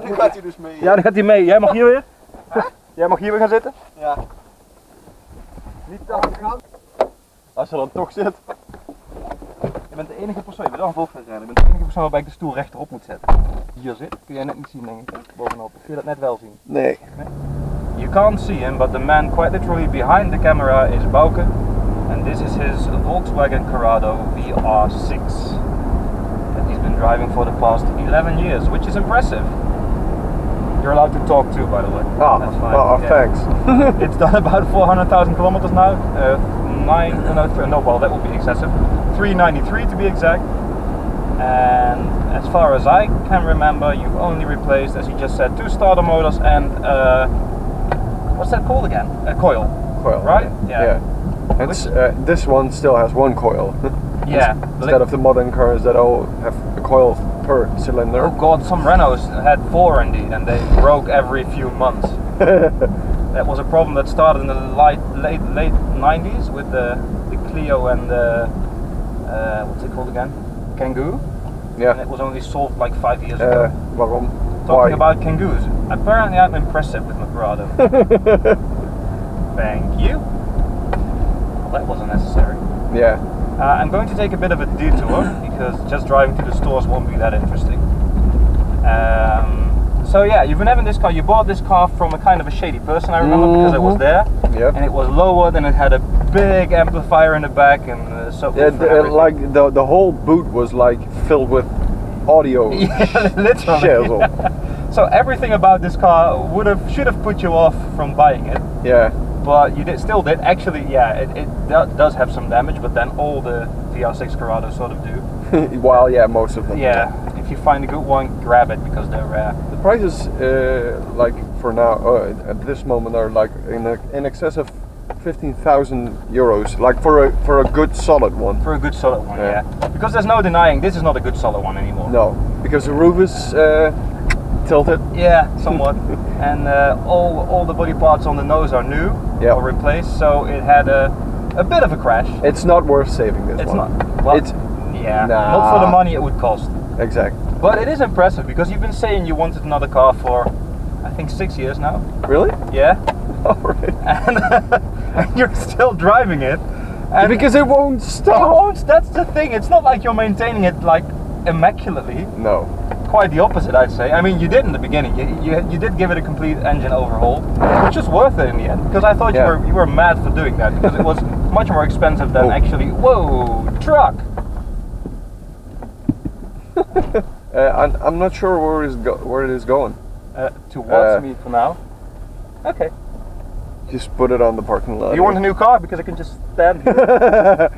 Nu gaat hij dus mee. Ja, dan gaat hij mee. Jij mag hier weer? Jij mag hier weer gaan zitten? Ja. Niet gaan. Als je dan toch zit. Je bent de enige persoon, je bent wel een Volkswagen rijder, je bent de enige persoon waarbij ik de stoel rechterop moet zetten. Hier zit, kun jij net niet zien denk ik, bovenop. Kun je dat net wel zien? Nee. You can't see him, but the man quite literally behind the camera is Bouke. And this is his Volkswagen Corrado VR6 that he's been driving for the past 11 years, which is impressive. You're allowed to talk too, by the way. Ah, that's fine. Oh, yeah. thanks. It's done about 400,000 kilometers now. Well, that would be excessive. 393 to be exact. And as far as I can remember, you've only replaced, as you just said, 2 starter motors and what's that called again? A coil. Coil, right? Yeah. And this one still has 1 coil. Yeah. Instead of the modern cars that all have a coil per cylinder. Oh god, some Renaults had 4 indeed, and they broke every few months. That was a problem that started in the late 90s with the Clio and the what's it called again? Kangoo. Yeah. And it was only solved like 5 years ago. Waarom? Talking about Kangoos. Apparently I'm impressive with my Corrado. Thank you. Well, that wasn't necessary. Yeah. I'm going to take a bit of a detour because just driving to the stores won't be that interesting. So yeah, you've been having this car. You bought this car from a kind of a shady person, I remember, because it was there. Yeah. And it was lowered and it had a big amplifier in the back and like the whole boot was like filled with audio. Yeah, literally. Shizzle. So everything about this car should have put you off from buying it. Yeah. But you still did. Actually, yeah, it does have some damage, but then all the VR6 Corrados sort of do. Well, yeah, most of them. Yeah, if you find a good one, grab it because they're rare. The prices, like for now, at this moment, are like in excess of 15,000 euros, like for a good solid one. For a good solid one, yeah. Because there's no denying this is not a good solid one anymore. No, because the roof is tilted. Yeah, somewhat. And all the body parts on the nose are new or replaced, so it had a bit of a crash. It's not worth saving this one. It's not. Well, not for the money it would cost. Exactly. But it is impressive because you've been saying you wanted another car for, I think, 6 years now. Really? Yeah. Alright. And you're still driving it. And because it won't stop. It won't. That's the thing. It's not like you're maintaining it like immaculately. No. Quite the opposite, I'd say. I mean, you did in the beginning. You did give it a complete engine overhaul, which was worth it in the end. Because I thought you were mad for doing that because it was much more expensive than actually. Whoa, truck! I'm not sure where it is going. Towards me for now. Okay. Just put it on the parking lot. You want a new car because I can just stand here.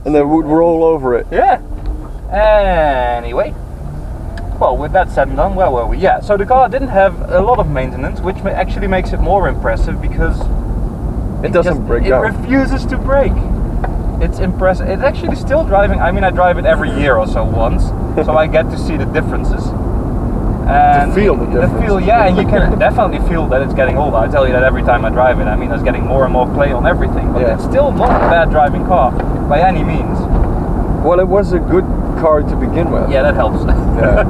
And then would roll over it. Yeah. Anyway. Well, with that said and done, where were we? Yeah, so the car didn't have a lot of maintenance, which actually makes it more impressive because it doesn't break down. It refuses to break. It's impressive. It's actually still driving. I mean, I drive it every year or so once, so I get to see the differences. And to feel the difference. Yeah, and you can definitely feel that it's getting older. I tell you that every time I drive it. I mean, there's getting more and more play on everything, but it's still not a bad driving car by any means. Well, it was a good car to begin with. Yeah, that helps. Yeah.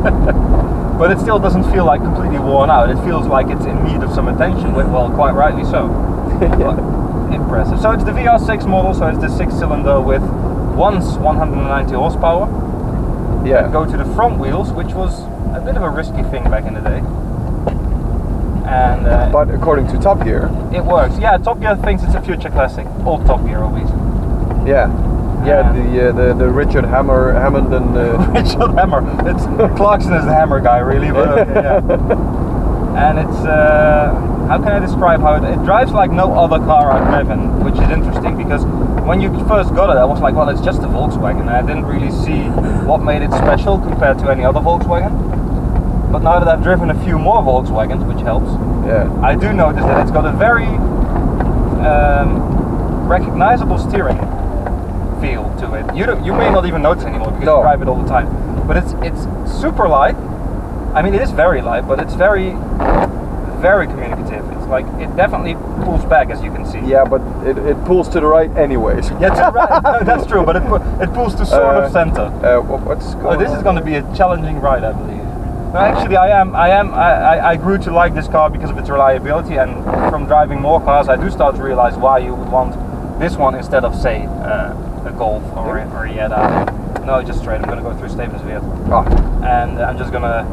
But it still doesn't feel like completely worn out. It feels like it's in need of some attention, well, quite rightly so. Impressive. So it's the VR6 model, so it's the 6-cylinder with 190 horsepower. Yeah. Go to the front wheels, which was a bit of a risky thing back in the day. And but according to Top Gear, it works. Yeah, Top Gear thinks it's a future classic. Old Top Gear, always. Yeah. Yeah, the Richard Hammond and Richard Hammer. It's Clarkson is the Hammer guy, really. But okay, yeah. And it's how can I describe how it drives like no other car I've driven, which is interesting because when you first got it, I was like, well, it's just a Volkswagen, and I didn't really see what made it special compared to any other Volkswagen. But now that I've driven a few more Volkswagens, which helps, I do notice that it's got a very recognizable steering feel to it. You may not even notice anymore because you drive it all the time. But it's super light. I mean, it is very light, but it's very communicative. It's like it definitely pulls back, as you can see. Yeah, but it pulls to the right anyways. Yeah, to the right. No, that's true. But it pulls to sort of center. What's going on? This is going to be a challenging ride, I believe. No, actually, I grew to like this car because of its reliability, and from driving more cars, I do start to realize why you would want this one instead of, say, a Golf or a Jetta. No, just straight. I'm gonna go through Stevensweert, and I'm just gonna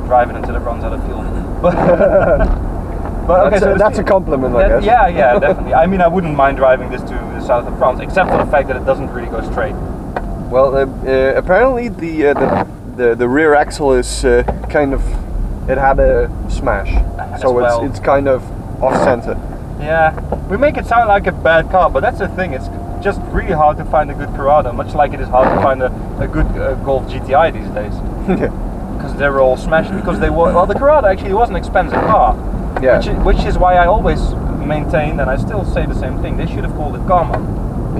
drive it until it runs out of fuel. But okay, that's a compliment, I guess. Yeah, definitely. I mean, I wouldn't mind driving this to the south of France, except for the fact that it doesn't really go straight. Well, apparently the rear axle is kind of, it had a smash, so it's kind of off center. Yeah, we make it sound like a bad car, but that's the thing. It's just really hard to find a good Corrado, much like it is hard to find a good Golf GTI these days. Because they were all smashed. Because they were, well, the Corrado actually was an expensive car. Yeah. Which is why I always maintained, and I still say the same thing. They should have called it Karmann.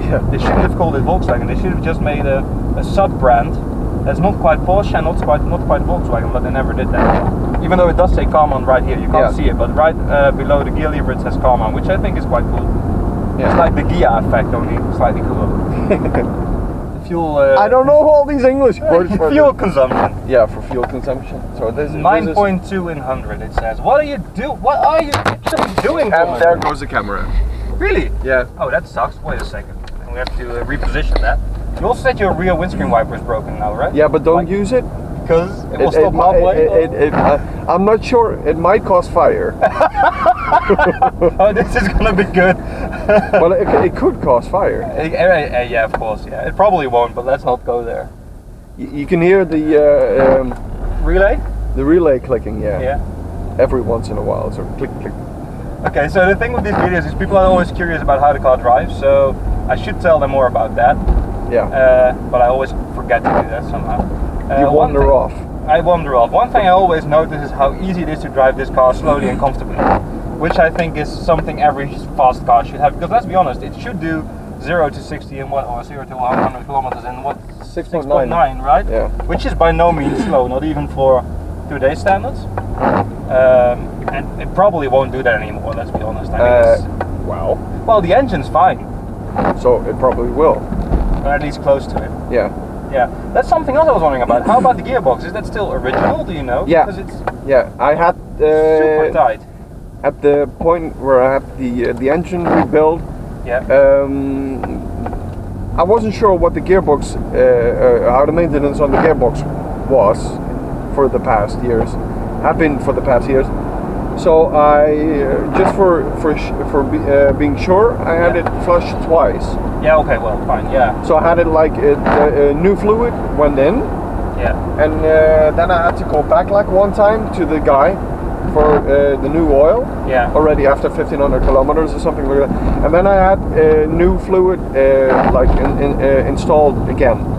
Yeah. They shouldn't have called it Volkswagen. They should have just made a sub-brand that's not quite Porsche and not quite Volkswagen, but they never did that. Even though it does say Karmann right here, you can't see it, but right below the gear lever it says Karmann, which I think is quite cool. Yeah. It's like the Gia effect, only slightly cooler. Fuel. I don't know all these English words for fuel consumption. Yeah, for fuel consumption. So this is 9.2 in 100. It says. What are you actually doing? And there goes the camera. Really? Yeah. Oh, that sucks. Wait a second. We have to reposition that. You also said your rear windscreen wiper is broken now, right? Yeah, but don't use it. Because it will stop halfway? I'm not sure. It might cause fire. Oh, this is gonna be good. Well, it could cause fire. Yeah, of course. Yeah, it probably won't. But let's not go there. You can hear the relay. The relay clicking. Yeah. Every once in a while, so click, click. Okay, so the thing with these videos is people are always curious about how the car drives. So I should tell them more about that. Yeah. But I always forget to do that somehow. You wander off. I wander off. One thing I always notice is how easy it is to drive this car slowly and comfortably, which I think is something every fast car should have. Because let's be honest, it should do 0 to 60 in what, or 0 to 100 kilometers in what, 6.9, right? Yeah. Which is by no means slow, not even for today's standards. And it probably won't do that anymore. Let's be honest. I mean, wow. Well, the engine's fine. So it probably will. Or at least close to it. Yeah. Yeah, that's something else I was wondering about. How about the gearbox? Is that still original? Do you know? Yeah. Because it's I had super tight. At the point where I had the engine rebuilt. Yeah. I wasn't sure what the gearbox, how the maintenance on the gearbox was for the past years. Have been for the past years. So I just for being sure, I had it flushed twice. Yeah. Okay. Well, fine. Yeah. So I had it like new fluid went in. Yeah. And then I had to go back like one time to the guy for the new oil. Yeah. Already after 1,500 kilometers or something like that. And then I had new fluid installed again.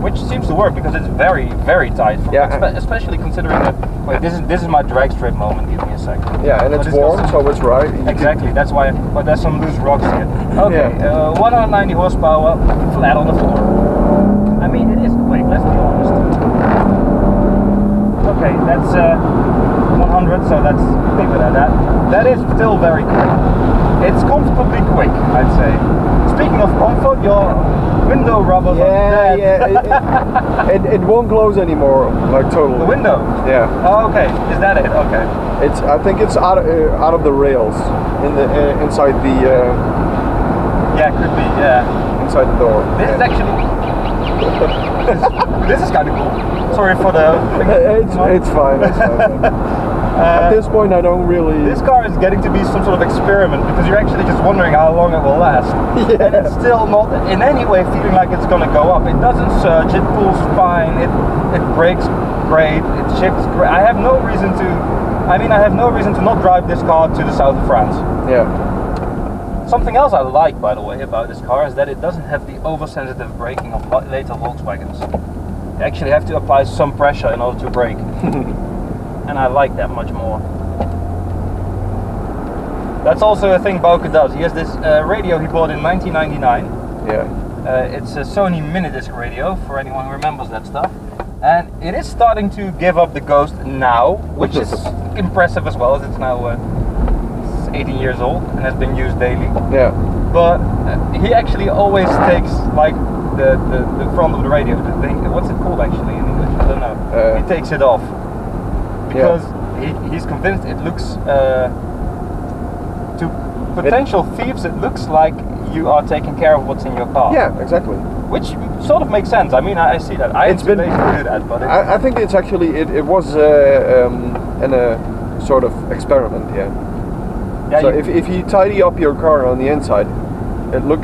Which seems to work because it's very, very tight. Especially considering that. Wait, this is my drag strip moment. Give me a second. Yeah, and it's warm, so it's right. Exactly. That's why. But there's some loose rocks here. Okay. Yeah. 190 horsepower, flat on the floor. I mean, it is quick. Let's be honest. Okay, that's 100. So let's leave it at that. That is still very quick. It's comfortably quick, I'd say. Speaking of comfort, your window rubbers are dead. It won't close anymore, like totally. The window? Yeah. Oh, okay. Is that it? Okay. I think it's out of the rails in the inside the. Yeah, could be. Yeah. Inside the door. This is actually. This is kind of cool. Sorry for the. It's fine. It's fine. At this point, I don't really. This car is getting to be some sort of experiment because you're actually just wondering how long it will last. Yeah. And it's still not in any way feeling like it's going to go up. It doesn't surge. It pulls fine. It brakes great. It shifts great. I have no reason to. I mean, I have no reason to not drive this car to the south of France. Yeah. Something else I like, by the way, about this car is that it doesn't have the oversensitive braking of later Volkswagens. You actually have to apply some pressure in order to brake. And I like that much more. That's also a thing Bouke does. He has this radio he bought in 1999. Yeah. It's a Sony Minidisc radio, for anyone who remembers that stuff. And it is starting to give up the ghost now, which is impressive as well, as it's now 18 years old and has been used daily. Yeah. But he actually always takes like the front of the radio, the thing. What's it called actually in English? I don't know. He takes it off. because he's convinced it looks to potential thieves. It looks like you are taking care of what's in your car. Yeah, exactly. Which sort of makes sense. I mean, I see that. I It's been to do that, but I think it's actually it was in a sort of experiment. Yeah. So if you tidy up your car on the inside, it would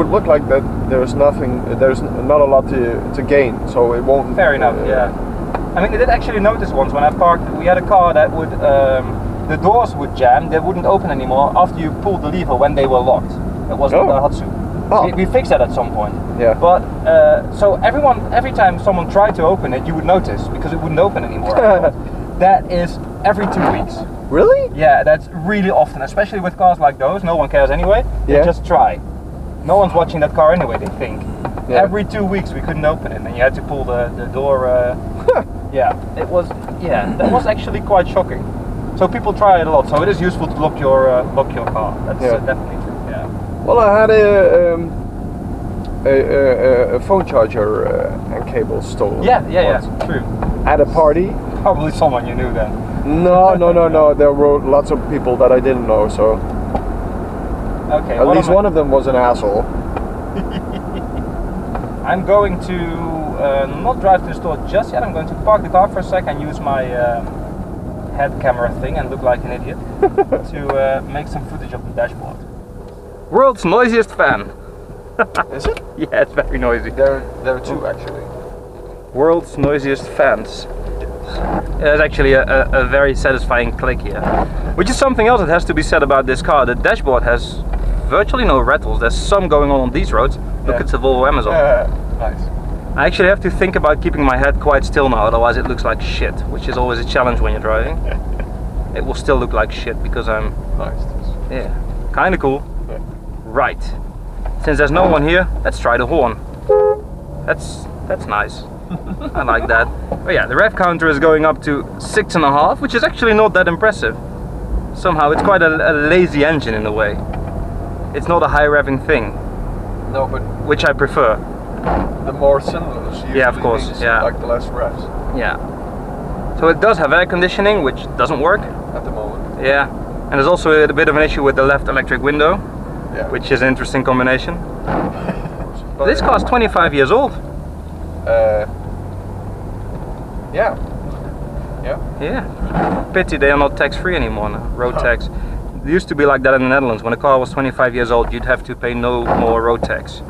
look like that there's not a lot to gain, so it won't. Fair enough. Yeah. I mean, I did actually notice once when I parked, we had a car that would the doors would jam, they wouldn't open anymore after you pulled the lever when they were locked. It wasn't the Hatsu. Oh. We fixed that at some point. Yeah. But so every time someone tried to open it, you would notice because it wouldn't open anymore. That is every 2 weeks. Really? Yeah, that's really often, especially with cars like those. No one cares anyway. They just try. No one's watching that car anyway, they think. Yeah. Every 2 weeks we couldn't open it and you had to pull the door. Yeah, that was actually quite shocking. So people try it a lot, so it is useful to lock your car. That's definitely true, yeah. Well, I had a phone charger and cable stolen. Yeah, true. At a party. Probably someone you knew then. No. There were lots of people that I didn't know, so. Okay. At least one of them was an asshole. I'm going to not drive to the store just yet. I'm going to park the car for a sec and use my head camera thing and look like an idiot to make some footage of the dashboard. World's noisiest fan. Is it? Yeah, it's very noisy. There are two actually. World's noisiest fans. There's actually a very satisfying click here. Which is something else that has to be said about this car. The dashboard has virtually no rattles. There's some going on these roads. Look, it's a Volvo Amazon. Nice. I actually have to think about keeping my head quite still now, otherwise it looks like shit, which is always a challenge when you're driving. It will still look like shit because I'm... Nice. Yeah, kind of cool. Yeah. Right. Since there's no one here, let's try the horn. That's nice. I like that. But yeah, the rev counter is going up to 6.5, which is actually not that impressive. Somehow it's quite a lazy engine in a way. It's not a high revving thing. No, but which I prefer. The more cylinders usually of course, means, yeah. like the less revs. Yeah. So it does have air conditioning, which doesn't work at the moment. Yeah. And there's also a bit of an issue with the left electric window, which is an interesting combination. But this car's 25 years old. Yeah. Pity they are not tax-free anymore now, road tax. It used to be like that in the Netherlands. When a car was 25 years old, you'd have to pay no more road tax.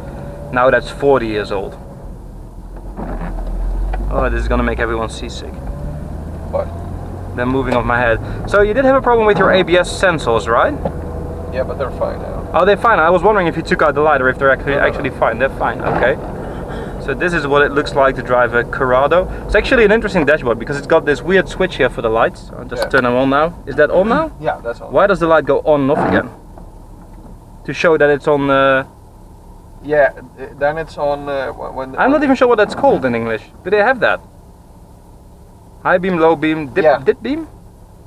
Now that's 40 years old. Oh, this is gonna make everyone seasick. What? They're moving off my head. So you did have a problem with your ABS sensors, right? Yeah, but they're fine now. Oh, they're fine. I was wondering if you took out the light or if they're actually fine. They're fine, okay. So this is what it looks like to drive a Corrado. It's actually an interesting dashboard because it's got this weird switch here for the lights. I'll just turn them on now. Is that on now? Yeah, that's on. Why does the light go on and off again? To show that it's on... Yeah, then it's on when... I'm not even sure what that's called in English. Do they have that? High beam, low beam, dip beam?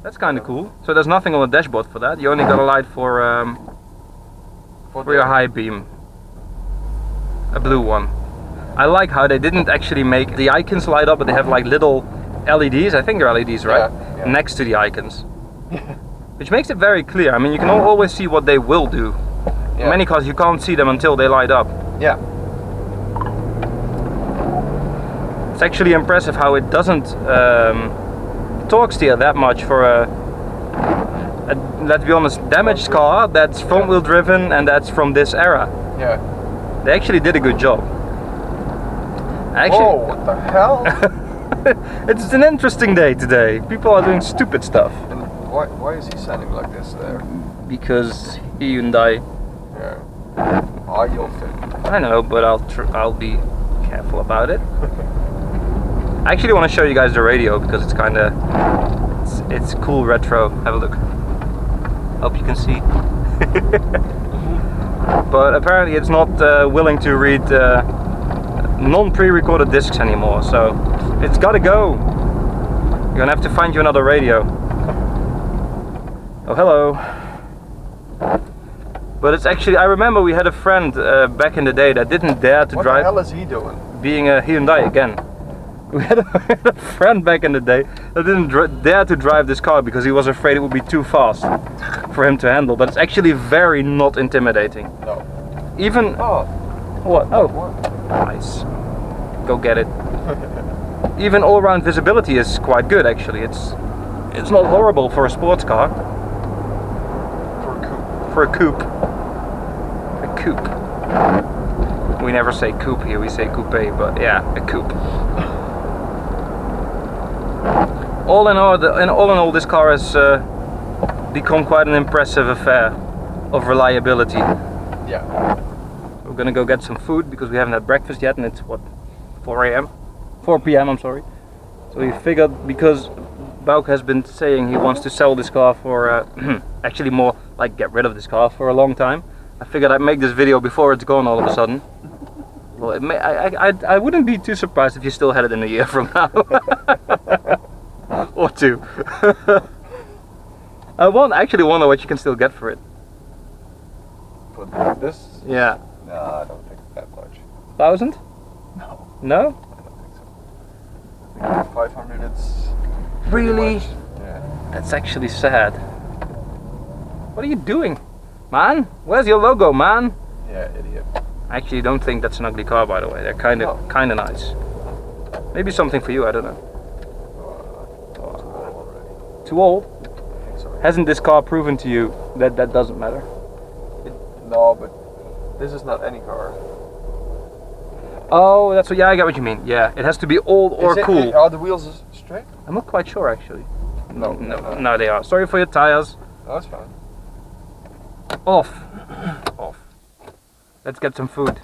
That's kind of cool. So there's nothing on the dashboard for that. You only got a light for your high beam. A blue one. I like how they didn't actually make the icons light up, but they have like little LEDs, I think they're LEDs, right? Yeah. Next to the icons. Which makes it very clear. I mean, you can always see what they will do. In many cars you can't see them until they light up. Yeah. It's actually impressive how it doesn't torque steer that much for a, let's be honest, damaged car that's front wheel driven and that's from this era. Yeah. They actually did a good job. Actually, whoa, what the hell? It's an interesting day today. People are doing stupid stuff. And why is he standing like this there? Because Hyundai. Yeah. Oh, you'll fit. I know, but I'll be careful about it. I actually want to show you guys the radio because it's kind of it's cool retro. Have a look. Hope you can see. But apparently it's not willing to read non-pre-recorded discs anymore, so it's gotta go. You're gonna have to find you another radio. Oh, hello. But it's actually, I remember we had a friend back in the day that didn't dare to drive. What the hell is he doing? Being a Hyundai again. We had a friend back in the day that didn't dare to drive this car because he was afraid it would be too fast for him to handle. But it's actually very not intimidating. No. Even... Oh. What? Oh. Nice. Go get it. Even all-round visibility is quite good actually. It's not horrible for a sports car. For a coupe. A coupe. We never say coupe here, we say coupe, but yeah, a coupe. All in all, this car has become quite an impressive affair of reliability. Yeah. We're gonna go get some food because we haven't had breakfast yet, and it's what, 4 p.m. I'm sorry. So we figured, because Bauke has been saying he wants to sell this car for actually more like get rid of this car for a long time. I figured I'd make this video before it's gone all of a sudden. Well, I wouldn't be too surprised if you still had it in a year from now. Or two. I actually wonder what you can still get for it. For this? Yeah. No, I don't think that much. 1,000? No. No? I don't think so. I think 500, it's... Really? much. Yeah. That's actually sad. What are you doing? Man? Where's your logo, man? Yeah, idiot. I actually don't think that's an ugly car, by the way. They're kind of nice. Maybe something for you, I don't know. Too old? I think so. Hasn't this car proven to you that that doesn't matter? No, but this is not any car. Oh, that's what. Yeah, I get what you mean. Yeah, it has to be old or cool. Are the wheels straight? I'm not quite sure actually. No, They are. Sorry for your tires. No, that's fine. Off. Off. Let's get some food.